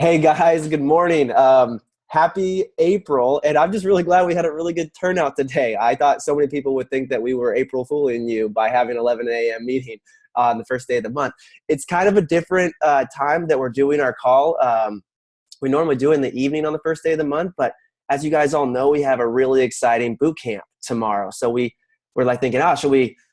Hey guys, good morning. Happy April, and I'm just really glad we had a really good turnout today. I thought so many people would think that we were April fooling you by having 11 a.m. meeting on the first day of the month. It's kind of a different time that we're doing our call. We normally do it in the evening on the first day of the month, but as you guys all know, we have a really exciting boot camp tomorrow. So we're like thinking,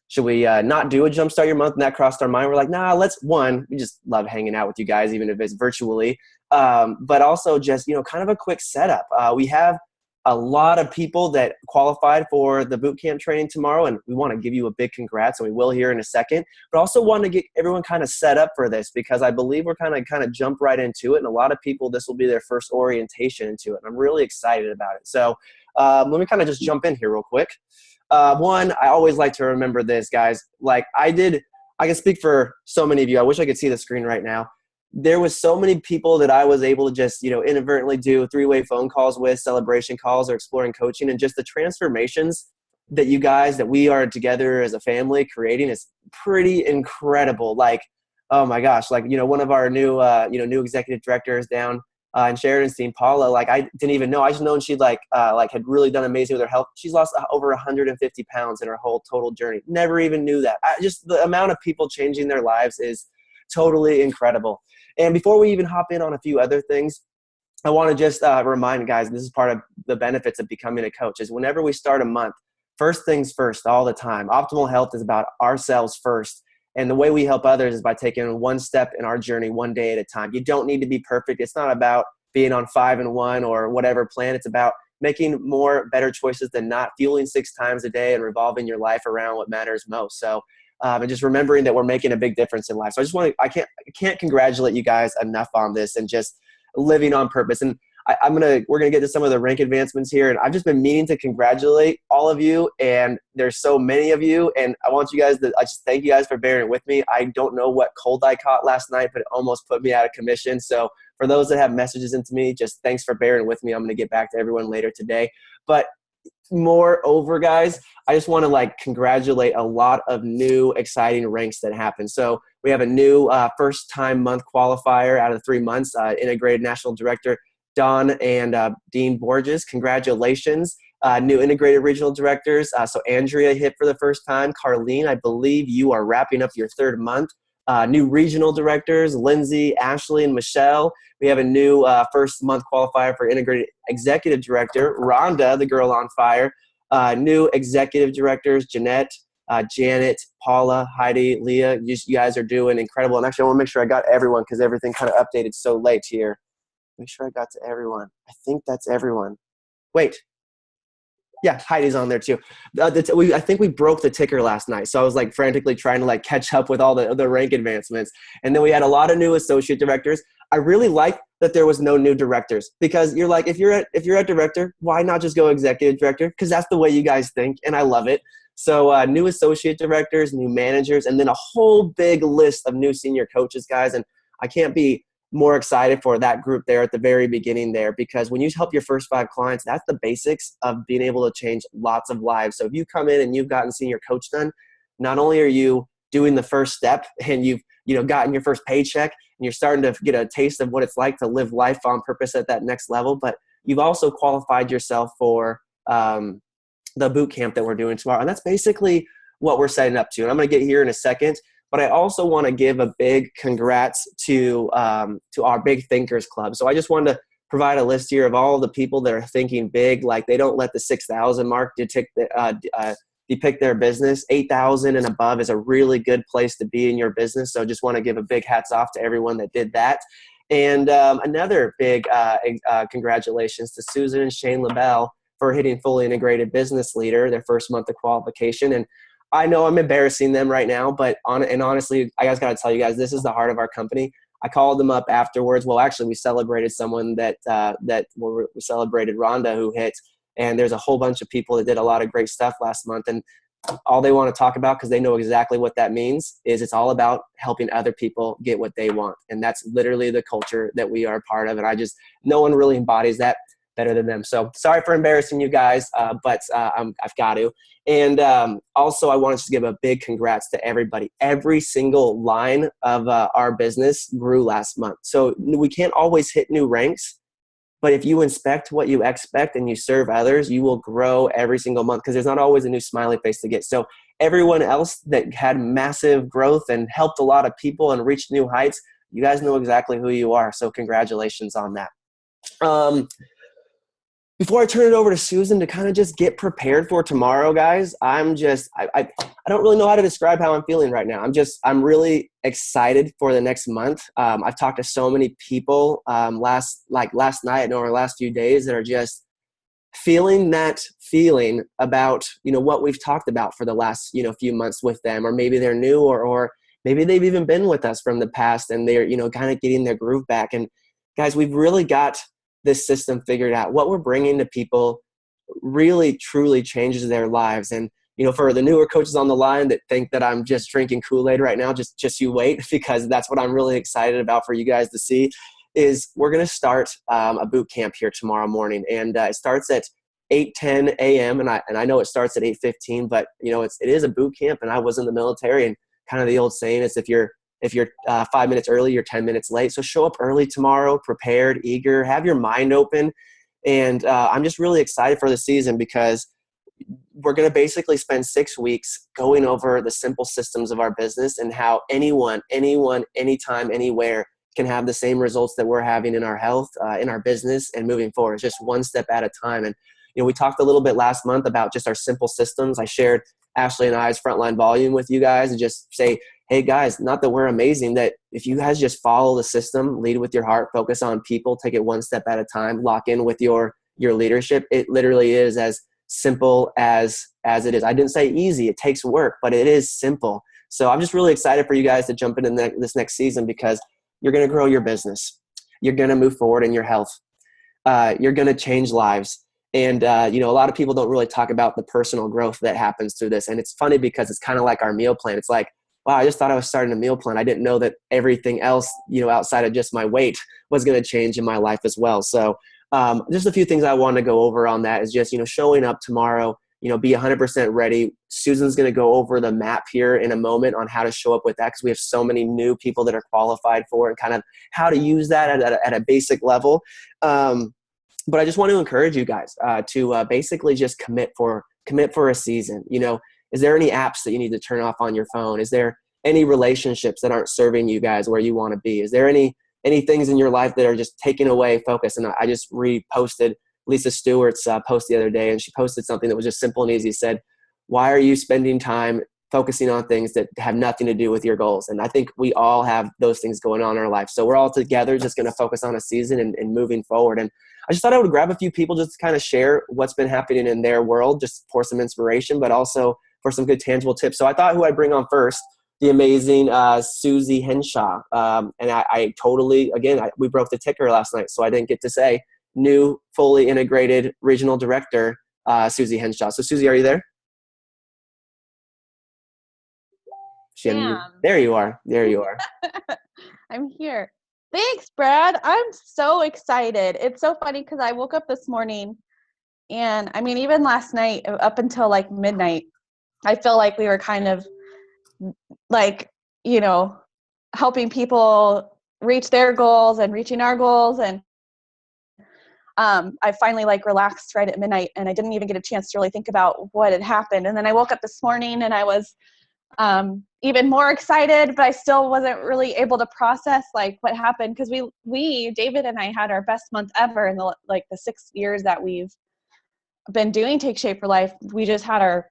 should we not do a jumpstart your month? And that crossed our mind. We're like, nah, we just love hanging out with you guys, even if it's virtually. But also just, kind of a quick setup. We have a lot of people that qualified for the boot camp training tomorrow, and we want to give you a big congrats, and we will here in a second. But also want to get everyone kind of set up for this because I believe we're kind of jump right into it, and a lot of people, this will be their first orientation into it, and I'm really excited about it. So let me kind of just jump in here real quick. One, I always like to remember this, guys. Like I can speak for so many of you. I wish I could see the screen right now. There was so many people that I was able to just, inadvertently do three-way phone calls with, celebration calls, or exploring coaching, and just the transformations that we are together as a family creating is pretty incredible. Like, oh my gosh, like, one of our new executive directors down in Sheridan's team, Paula, like I didn't even know. I just known she'd had really done amazing with her health. She's lost over 150 pounds in her whole total journey. Never even knew that. Just the amount of people changing their lives is totally incredible. And before we even hop in on a few other things, I want to just remind you guys, this is part of the benefits of becoming a coach, is whenever we start a month, first things first, all the time. Optimal health is about ourselves first. And the way we help others is by taking one step in our journey, one day at a time. You don't need to be perfect. It's not about being on 5 and 1 or whatever plan. It's about making better choices than not, fueling 6 times a day and revolving your life around what matters most. So, and just remembering that we're making a big difference in life. So I can't congratulate you guys enough on this and just living on purpose. And we're gonna get to some of the rank advancements here, and I've just been meaning to congratulate all of you, and there's so many of you, and I just thank you guys for bearing with me. I don't know what cold I caught last night, but it almost put me out of commission. So for those that have messages into me, just thanks for bearing with me. I'm gonna get back to everyone later today. But moreover, guys, I just want to congratulate a lot of new exciting ranks that happened. So we have a new first time month qualifier out of 3 months, integrated national director Don and Dean Borges. Congratulations. New integrated regional directors. So Andrea hit for the first time. Carlene, I believe you are wrapping up your 3rd month. New regional directors, Lindsay, Ashley, and Michelle. We have a new first month qualifier for integrated executive director, Rhonda, the girl on fire. New executive directors, Jeanette, Janet, Paula, Heidi, Leah. You guys are doing incredible. And actually, I want to make sure I got everyone because everything kind of updated so late here. Make sure I got to everyone. I think that's everyone. Wait. Yeah, Heidi's on there too. I think we broke the ticker last night, so I was frantically trying to catch up with all the rank advancements. And then we had a lot of new associate directors. I really like that there was no new directors because you're if you're a director, why not just go executive director? Because that's the way you guys think, and I love it. So new associate directors, new managers, and then a whole big list of new senior coaches, guys. And I can't be more excited for that group there at the very beginning there, because when you help your first 5 clients, that's the basics of being able to change lots of lives. So if you come in and you've gotten senior coach done, not only are you doing the first step and you've gotten your first paycheck and you're starting to get a taste of what it's like to live life on purpose at that next level, but you've also qualified yourself for the boot camp that we're doing tomorrow. And that's basically what we're setting up to. And I'm going to get here in a second. But I also want to give a big congrats to our Big Thinkers Club. So I just wanted to provide a list here of all the people that are thinking big, they don't let the 6,000 mark depict their business. 8,000 and above is a really good place to be in your business. So just want to give a big hats off to everyone that did that. And another big congratulations to Susan and Shane LaBelle for hitting fully integrated business leader, their first month of qualification. And I know I'm embarrassing them right now, but honestly, I just got to tell you guys, this is the heart of our company. I called them up afterwards. Well, actually, we celebrated someone we celebrated Rhonda, who hit, and there's a whole bunch of people that did a lot of great stuff last month. And all they want to talk about, because they know exactly what that means, is it's all about helping other people get what they want. And that's literally the culture that we are a part of. And no one really embodies that better than them. So sorry for embarrassing you guys, but I've got to. And also, I want to give a big congrats to everybody. Every single line of our business grew last month. So we can't always hit new ranks, but if you inspect what you expect and you serve others, you will grow every single month because there's not always a new smiley face to get. So everyone else that had massive growth and helped a lot of people and reached new heights, you guys know exactly who you are. So congratulations on that. Before I turn it over to Susan to kind of just get prepared for tomorrow, guys, I don't really know how to describe how I'm feeling right now. I'm really excited for the next month. I've talked to so many people last night or last few days that are just feeling that feeling about, what we've talked about for the last, few months with them, or maybe they're new or maybe they've even been with us from the past and they're, kind of getting their groove back. And guys, we've really got this system figured out. What we're bringing to people really truly changes their lives. And for the newer coaches on the line that think that I'm just drinking Kool-Aid right now, just you wait, because that's what I'm really excited about for you guys to see. Is we're going to start a boot camp here tomorrow morning, and it starts at 8:10 a.m. and I know it starts at 8:15, but it is a boot camp, and I was in the military, and kind of the old saying is if you're 5 minutes early, you're 10 minutes late. So show up early tomorrow, prepared, eager, have your mind open. And I'm just really excited for the season because we're going to basically spend 6 weeks going over the simple systems of our business and how anyone, anytime, anywhere can have the same results that we're having in our health, in our business, and moving forward. It's just one step at a time. And we talked a little bit last month about just our simple systems. I shared Ashley and I's frontline volume with you guys and just say, hey guys, not that we're amazing, that if you guys just follow the system, lead with your heart, focus on people, take it one step at a time, lock in with your leadership, it literally is as simple as it is. I didn't say easy, it takes work, but it is simple. So I'm just really excited for you guys to jump into this next season because you're going to grow your business. You're going to move forward in your health. You're going to change lives. And, a lot of people don't really talk about the personal growth that happens through this. And it's funny because it's kind of like our meal plan. It's like, wow, I just thought I was starting a meal plan. I didn't know that everything else, outside of just my weight was going to change in my life as well. So just a few things I want to go over on that is just, showing up tomorrow, be 100% ready. Susan's going to go over the map here in a moment on how to show up with that because we have so many new people that are qualified for it and kind of how to use that at a basic level. But I just want to encourage you guys to basically just commit for a season. Is there any apps that you need to turn off on your phone? Is there any relationships that aren't serving you guys where you want to be? Is there any things in your life that are just taking away focus? And I just reposted Lisa Stewart's post the other day, and she posted something that was just simple and easy. It said, why are you spending time focusing on things that have nothing to do with your goals? And I think we all have those things going on in our life. So we're all together just going to focus on a season and moving forward. And I just thought I would grab a few people just to kind of share what's been happening in their world, just for some inspiration, but also for some good tangible tips. So I thought who I'd bring on first, the amazing Susie Henshaw. And I totally, again, we broke the ticker last night, so I didn't get to say new, fully integrated regional director, Susie Henshaw. So Susie, are you there? There you are. I'm here. Thanks, Brad. I'm so excited. It's so funny because I woke up this morning and even last night up until like midnight, I feel like we were kind of like, helping people reach their goals and reaching our goals. And I finally relaxed right at midnight and I didn't even get a chance to really think about what had happened. And then I woke up this morning and I was even more excited, but I still wasn't really able to process what happened because we David and I had our best month ever in the 6 years that we've been doing Take Shape for Life. We just had our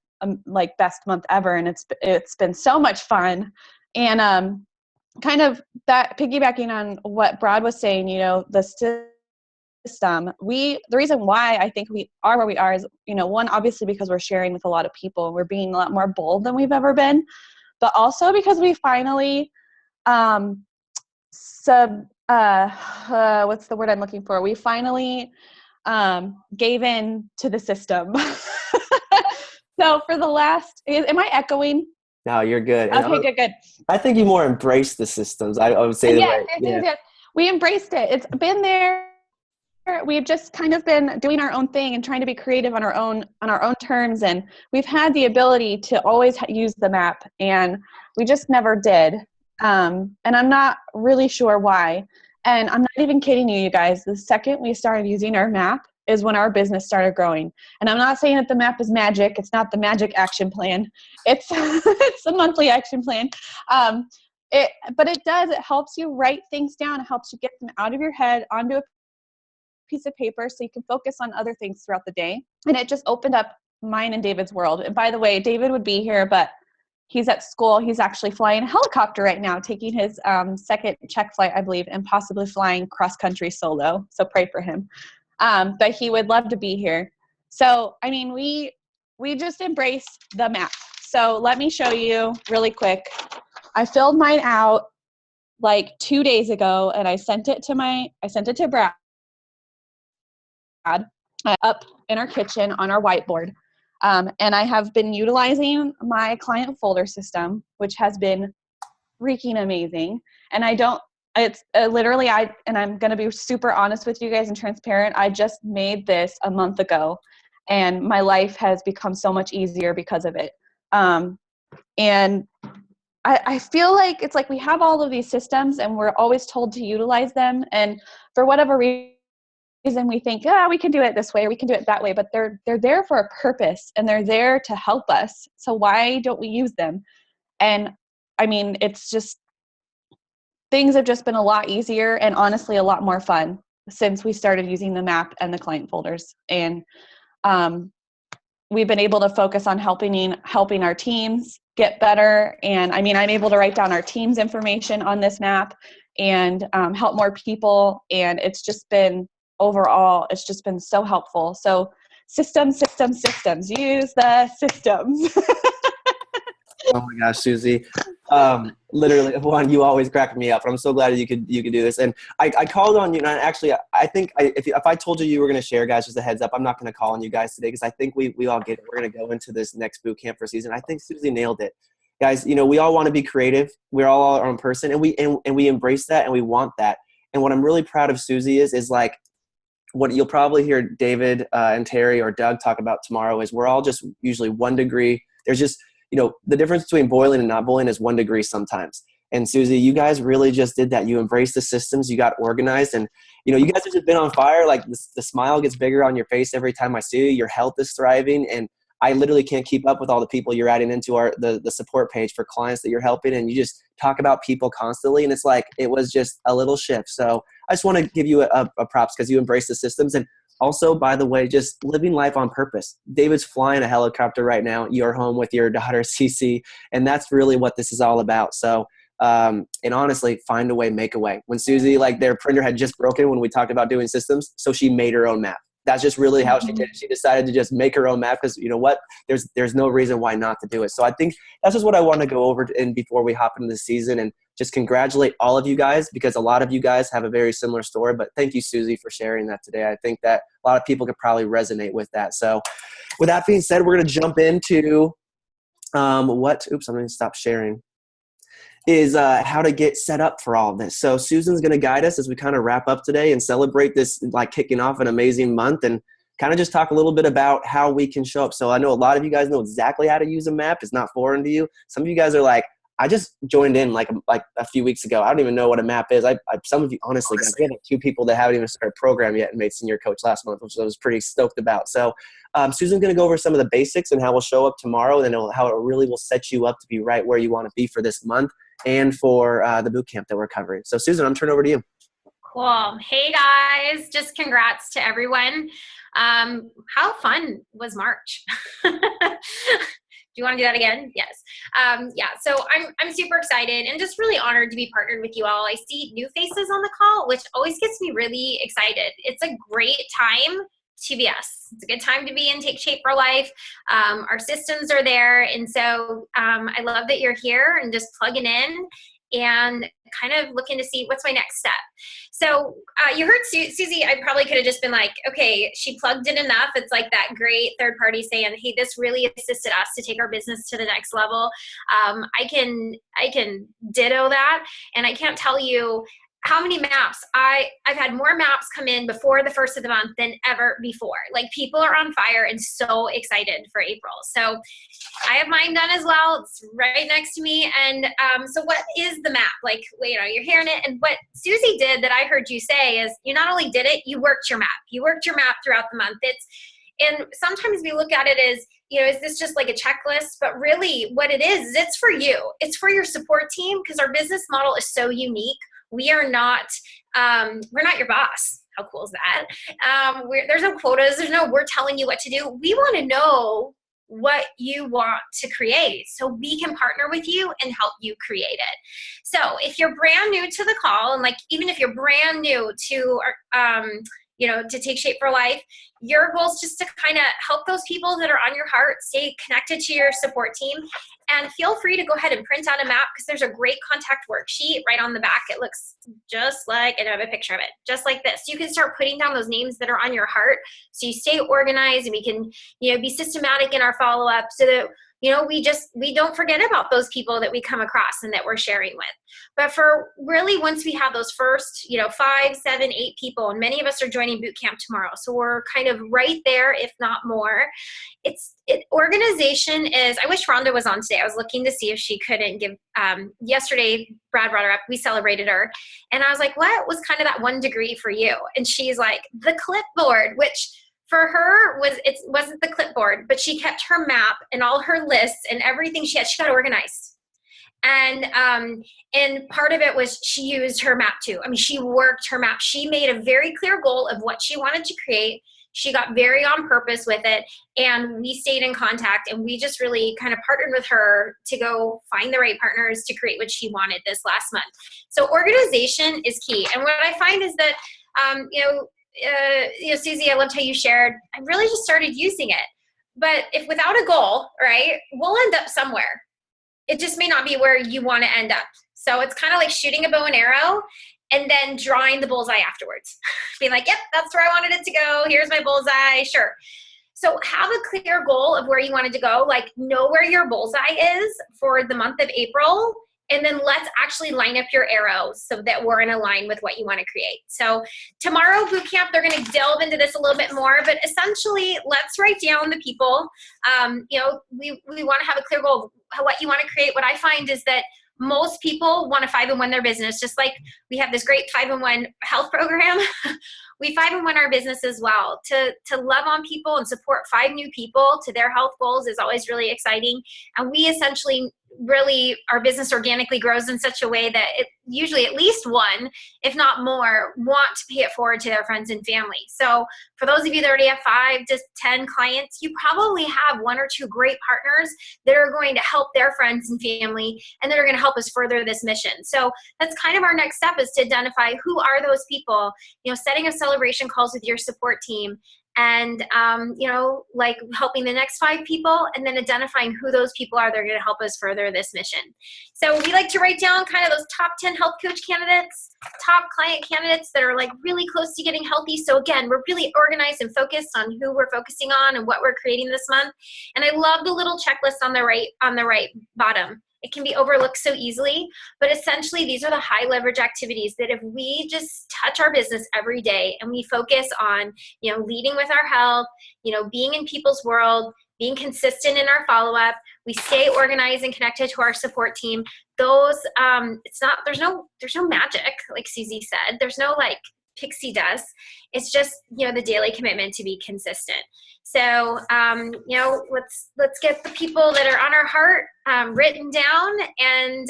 best month ever, and it's been so much fun. And kind of that piggybacking on what Brad was saying, the system. The reason why I think we are where we are is, one, obviously because we're sharing with a lot of people. We're being a lot more bold than we've ever been, but also because we finally, what's the word I'm looking for? We finally gave in to the system. So for the last, am I echoing? No, you're good. Okay, good. I think you more embrace the systems. I would say Yes. We embraced it. It's been there we've just kind of been doing our own thing and trying to be creative on our own terms, and we've had the ability to always use the map, and we just never did. And I'm not really sure why. And I'm not even kidding you guys. The second we started using our map is when our business started growing. And I'm not saying that the map is magic. It's not the magic action plan. It's it's a monthly action plan. But it helps you write things down. It helps you get them out of your head onto a piece of paper so you can focus on other things throughout the day. And it just opened up mine and David's world. And by the way, David would be here, but he's at school. He's actually flying a helicopter right now, taking his second check flight, I believe, and possibly flying cross-country solo. So pray for him. But he would love to be here. So, I mean, we just embrace the map. So let me show you really quick. I filled mine out like 2 days ago, and I sent it to Brad up in our kitchen on our whiteboard. And I have been utilizing my client folder system, which has been freaking amazing. And it's literally, and I'm going to be super honest with you guys and transparent. I just made this a month ago, and my life has become so much easier because of it. And I feel like it's like we have all of these systems and we're always told to utilize them. And for whatever reason, we think, we can do it this way or we can do it that way, but they're there for a purpose and they're there to help us. So why don't we use them? And I mean, it's just, things have just been a lot easier and honestly a lot more fun since we started using the map and the client folders. And we've been able to focus on helping our teams get better. And I mean, I'm able to write down our team's information on this map and help more people. And it's just been, overall, it's just been so helpful. So systems, use the systems. Oh my gosh, Susie. Literally, Juan, you always crack me up. I'm so glad you could do this. And I called on you, and actually, I think if I told you were going to share, guys, just a heads up, I'm not going to call on you guys today because I think we all get it. We're going to go into this next boot camp for season. I think Susie nailed it. Guys, we all want to be creative. We're all our own person, and we embrace that, and we want that. And what I'm really proud of Susie is like, what you'll probably hear David and Terry or Doug talk about tomorrow is we're all just usually 1 degree. There's just, the difference between boiling and not boiling is 1 degree sometimes. And Susie, you guys really just did that. You embraced the systems, you got organized, and you guys have just been on fire. Like the smile gets bigger on your face every time I see you. Your health is thriving, and I literally can't keep up with all the people you're adding into the support page for clients that you're helping. And you just talk about people constantly, and it's like it was just a little shift. So I just want to give you a props because you embrace the systems. And also, by the way, just living life on purpose. David's flying a helicopter right now. You're home with your daughter, Cece, and that's really what this is all about. So, and honestly, find a way, make a way. When Susie, like their printer had just broken when we talked about doing systems, so she made her own map. That's just really how she did it. She decided to just make her own map because you know what? There's no reason why not to do it. So I think that's just what I want to go over before we hop into the season and just congratulate all of you guys because a lot of you guys have a very similar story. But thank you, Susie, for sharing that today. I think that a lot of people could probably resonate with that. So with that being said, we're going to jump into I'm going to stop sharing. Is how to get set up for all of this. So Susan's going to guide us as we kind of wrap up today and celebrate this, like kicking off an amazing month and kind of just talk a little bit about how we can show up. So I know a lot of you guys know exactly how to use a map. It's not foreign to you. Some of you guys are like, I just joined in like a few weeks ago. I don't even know what a map is. Some of you, honestly, guys, we have 2 people that haven't even started a program yet and made senior coach last month, which I was pretty stoked about. So Susan's going to go over some of the basics and how we'll show up tomorrow, and then how it really will set you up to be right where you want to be for this month and for the boot camp that we're covering. So Susan, I'm turning over to you. Cool. Hey guys, just congrats to everyone. How fun was March? Do you want to do that again? Yes. Yeah, so I'm super excited and just really honored to be partnered with you all. I see new faces on the call, which always gets me really excited. It's a great time to be us. It's a good time to be in Take Shape for Life. Our systems are there. And so I love that you're here and just plugging in and kind of looking to see what's my next step. So you heard Susie, I probably could have just been like, okay, she plugged in enough. It's like that great third party saying, hey, this really assisted us to take our business to the next level. I can ditto that. And I can't tell you how many maps. I've had more maps come in before the first of the month than ever before. Like, people are on fire and so excited for April. So I have mine done as well. It's right next to me. And so what is the map? Like, you know, you're hearing it. And what Susie did that I heard you say is, you not only did it, you worked your map. You worked your map throughout the month. And sometimes we look at it as, you know, is this just like a checklist? But really what it is it's for you. It's for your support team, because our business model is so unique. We are not, we're not your boss. How cool is that? There's no quotas. There's no, we're telling you what to do. We want to know what you want to create so we can partner with you and help you create it. So if you're brand new to the call, and like, even if you're brand new to, you know, to Take Shape for Life, your goal is just to kind of help those people that are on your heart stay connected to your support team. And feel free to go ahead and print out a map, because there's a great contact worksheet right on the back. It looks just like, and I have a picture of it, just like this. You can start putting down those names that are on your heart so you stay organized, and we can, you know, be systematic in our follow-up so that, you know, we don't forget about those people that we come across and that we're sharing with. But for really, once we have those first, you know, 5, 7, 8 people, and many of us are joining boot camp tomorrow, so we're kind of right there, if not more. Organization is, I wish Rhonda was on today. I was looking to see if she couldn't give, yesterday, Brad brought her up, we celebrated her. And I was like, what was kind of that 1 degree for you? And she's like, the clipboard, which for her it wasn't the clipboard, but she kept her map and all her lists and everything she got organized. And part of it was she used her map too. I mean, she worked her map. She made a very clear goal of what she wanted to create. She got very on purpose with it, and we stayed in contact, and we just really kind of partnered with her to go find the right partners to create what she wanted this last month. So organization is key. And what I find is that, you know, Susie, I loved how you shared. I really just started using it. But if without a goal, right, we'll end up somewhere. It just may not be where you want to end up. So it's kind of like shooting a bow and arrow and then drawing the bullseye afterwards. Being like, yep, that's where I wanted it to go. Here's my bullseye. Sure. So have a clear goal of where you wanted to go. Like, know where your bullseye is for the month of April. And then let's actually line up your arrows so that we're in a line with what you want to create. So tomorrow, boot camp, they're going to delve into this a little bit more, but essentially, let's write down the people. You know, we want to have a clear goal of what you want to create. What I find is that most people want to 5-in-1 their business, just like we have this great 5-in-1 health program. We 5-in-1 our business as well. To love on people and support 5 new people to their health goals is always really exciting. And we essentially really, our business organically grows in such a way that it usually at least 1, if not more, want to pay it forward to their friends and family. So for those of you that already have 5 to 10 clients, you probably have 1 or 2 great partners that are going to help their friends and family, and that are going to help us further this mission. So that's kind of our next step, is to identify who are those people, you know, setting up celebration calls with your support team, and, you know, like helping the next 5 people, and then identifying who those people are that are going to help us further this mission. So we like to write down kind of those top 10 health coach candidates, top client candidates that are like really close to getting healthy. So again, we're really organized and focused on who we're focusing on and what we're creating this month. And I love the little checklist on the right bottom. It can be overlooked so easily, but essentially these are the high leverage activities that if we just touch our business every day and we focus on, you know, leading with our health, you know, being in people's world, being consistent in our follow-up, we stay organized and connected to our support team. Those, there's no magic, like Susie said. There's no like pixie dust. It's just, you know, the daily commitment to be consistent. So, you know, let's get the people that are on our heart written down, and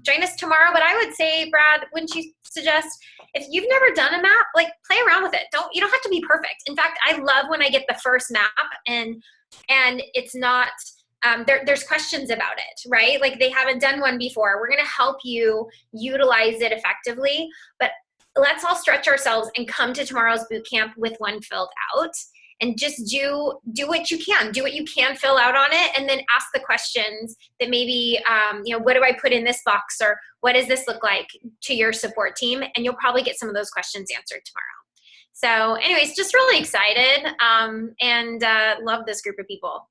join us tomorrow. But I would say, Brad, wouldn't you suggest, if you've never done a map, like play around with it. You don't have to be perfect. In fact, I love when I get the first map and it's not, there's questions about it, right? Like they haven't done one before. We're going to help you utilize it effectively, but let's all stretch ourselves and come to tomorrow's boot camp with one filled out, and just do what you can. Do what you can fill out on it, and then ask the questions that maybe, you know, what do I put in this box, or what does this look like to your support team? And you'll probably get some of those questions answered tomorrow. So anyways, just really excited and love this group of people.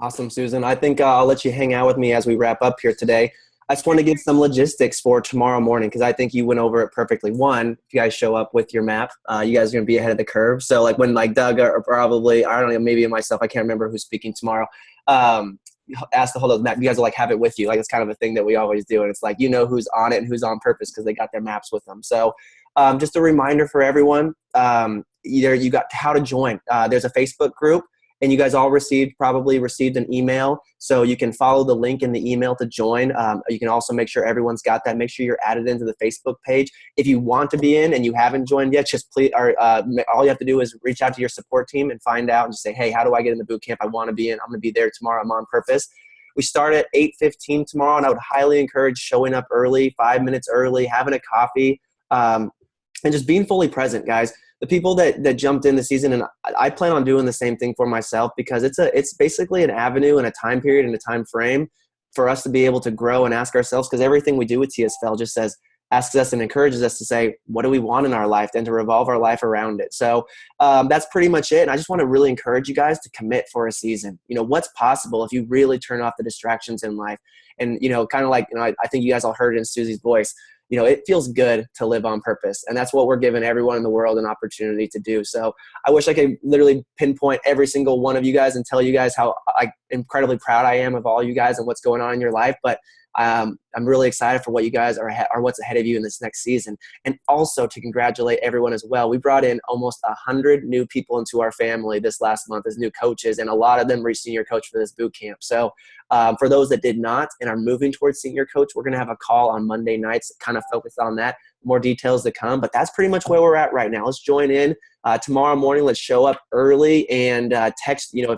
Awesome, Susan. I think I'll let you hang out with me as we wrap up here today. I just want to give some logistics for tomorrow morning because I think you went over it perfectly. One, if you guys show up with your map, you guys are going to be ahead of the curve. So like when like Doug or probably, I don't know, maybe myself, I can't remember who's speaking tomorrow, ask to hold up the map. You guys will like have it with you. Like it's kind of a thing that we always do. And it's like, you know, who's on it and who's on purpose because they got their maps with them. So just a reminder for everyone, either you got how to join. There's a Facebook group. And you guys all probably received an email. So you can follow the link in the email to join. You can also make sure everyone's got that. Make sure you're added into the Facebook page. If you want to be in and you haven't joined yet, just please, all you have to do is reach out to your support team and find out and just say, hey, how do I get in the boot camp? I want to be in. I'm going to be there tomorrow. I'm on purpose. We start at 8:15 tomorrow, and I would highly encourage showing up early, 5 minutes early, having a coffee, and just being fully present, guys. The people that jumped in the season, and I plan on doing the same thing for myself because it's basically an avenue and a time period and a time frame for us to be able to grow and ask ourselves, because everything we do with TSFL just asks us and encourages us to say, what do we want in our life, and to revolve our life around it. So that's pretty much it. And I just want to really encourage you guys to commit for a season. You know, what's possible if you really turn off the distractions in life. And, you know, kind of like, you know, I think you guys all heard it in Susie's voice. You know, it feels good to live on purpose. And that's what we're giving everyone in the world an opportunity to do. So I wish I could literally pinpoint every single one of you guys and tell you guys how incredibly proud I am of all you guys and what's going on in your life. But I'm really excited for what you guys are what's ahead of you in this next season. And also to congratulate everyone as well. We brought in almost 100 new people into our family this last month as new coaches, and a lot of them reached senior coach for this boot camp. So for those that did not and are moving towards senior coach, we're going to have a call on Monday nights kind of focused on that. More details to come, but that's pretty much where we're at right now. Let's join in tomorrow morning. Let's show up early and text, you know,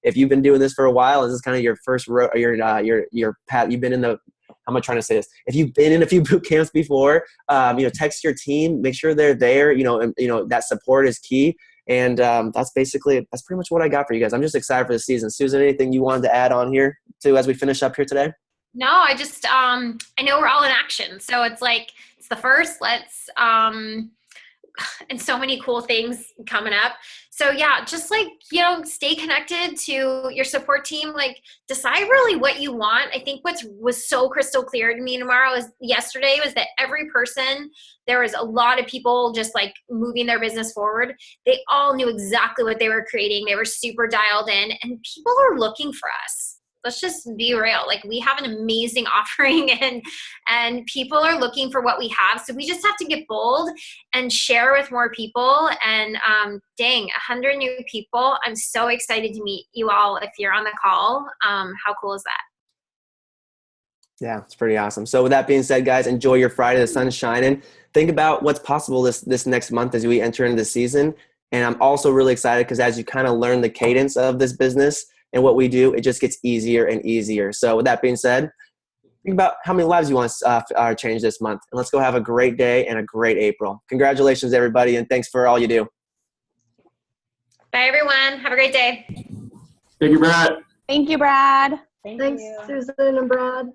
if you've been doing this for a while, this is kind of your first your path. You've been in the, how am I trying to say this? If you've been in a few boot camps before, you know, text your team, make sure they're there. You know, and you know that support is key. And that's pretty much what I got for you guys. I'm just excited for the season. Susan, anything you wanted to add on here too as we finish up here today? No, I just I know we're all in action, so it's like it's the first. Let's and so many cool things coming up. So yeah, just like, you know, stay connected to your support team. Like decide really what you want. I think what was so crystal clear to me yesterday was that every person, there was a lot of people just like moving their business forward. They all knew exactly what they were creating. They were super dialed in, and people are looking for us. Let's just be real. Like we have an amazing offering and people are looking for what we have. So we just have to get bold and share with more people. And dang, 100 new people. I'm so excited to meet you all if you're on the call. How cool is that? Yeah, it's pretty awesome. So with that being said, guys, enjoy your Friday. The sun's shining. Think about what's possible this next month as we enter into the season. And I'm also really excited because as you kind of learn the cadence of this business and what we do, it just gets easier and easier. So with that being said, think about how many lives you want to change this month. And let's go have a great day and a great April. Congratulations, everybody, and thanks for all you do. Bye, everyone. Have a great day. Thank you, Brad. Thank you, Brad. Thanks, Susan and Brad.